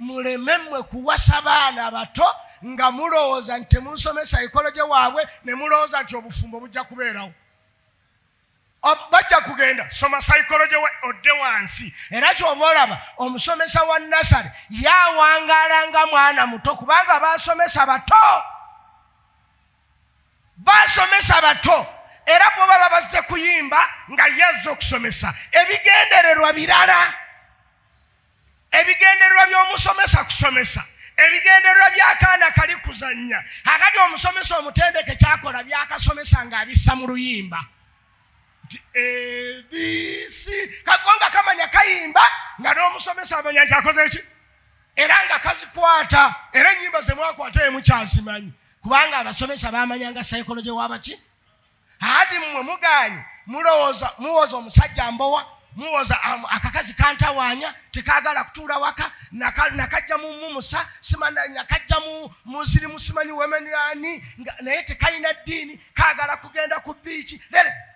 muleme mmwe kuwasa baana bato nga mulowooza nti temunsomesa ikoloje waabwe ne mulowooza nti obufumbo bujja kubeerawo. Bajja kugenda soma psychology we odde wansi. Era kyova olaba omusomesa wa nasale yawangalanga mwana muto kubanga basomesa bato era bwoba babazze kuyimba nga yazze okusomesa ebigendererwa birala. Ebigendererwa by'omusomesa kusomesa, ebigendererwa by'akaana kali kuzannya. Akati omusomesa omutendeke kyakola byakasomesa ng'abissa mu luyimba. ABC kagonga kamanya kayimba nga n'omusomesa amanya nti akoze eki era nga kazikwata era ennyimba ze mwakwata mukyazimanyi kubanga abasomesa bamanyanga psychology wabaki. Ati mmwe muganye muwooza omusajja mbowa, muwooza akakazi kantawaanya tekagala kutuula waka nakajja mumusa nakajja muzirimu simanyi wemenani naye tekayina ddiini kagala kugenda ku biiki.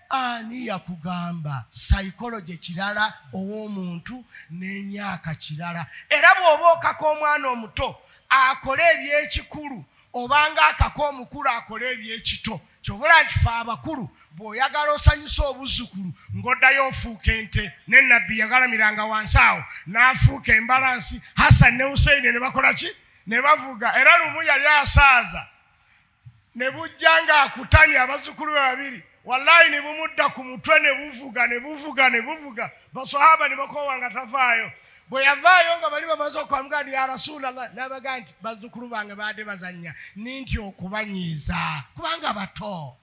Ani yakugamba psychology kirala ow'omuntu n'emyaka kirala. Era bw'oba okaka omwana omuto akole ebyekikulu obanga akaka omukulu akole ebyekito. Kyobula nti fe abakulu bw'oyagala osanyusa obuzzukulu ng'oddayo ofuuka ente. Ne Nabbi yagalamiranga wansi awo n'afuuka embalansi. Hassan ne Hussein ne bakola ki? Ne bavuga. Era lumu yali asaaza ne bujja nga akutamye abazzukulu be babiri. Wallahi ne bumudda ku mutwe ne buvuga. Basahaba ne bakoowa nga tavaayo. Bwe yavaayo nga bali bamaze okwamugamba ya Rasulallah n'abaga nti bazzukulu bange baadde bazannya ninti okubanyiiza kubanga bato.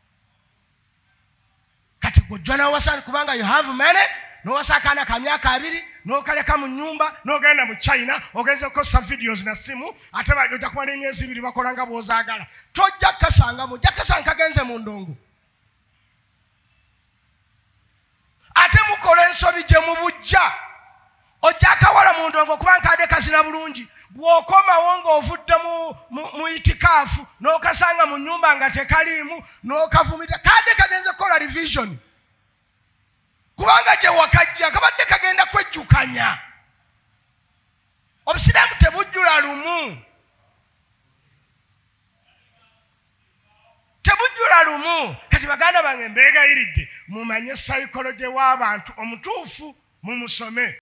Kati gojja n'owasa kubanga you have money n'owasa akaana ka myaka 2 n'okaleka mu nnyumba n'ogenda mu China ogenze okukosa videos na simu ate bajja kuba n'emyezi 2 bakola nga bw'ozaagala. Tojja kukasangamu, ojja kukasanga kagenze mu ndongo. Ate mukola ensobi gye mu bujja ojja akawala mu ndongo kubanga kadde kazina bulungi. Bw'okomawo ng'ovudde mu itikaafu n'okasanga mu nnyumba nga tekaliimu n'okavumira kadde kagenze kukola revision kubanga gye wakajja kabadde kagenda kwejjukanya. Obusiraamu tebujjula lumu. Kati baganda bange mbeegayiridde mumanye psychology w'abantu omutuufu mumusome.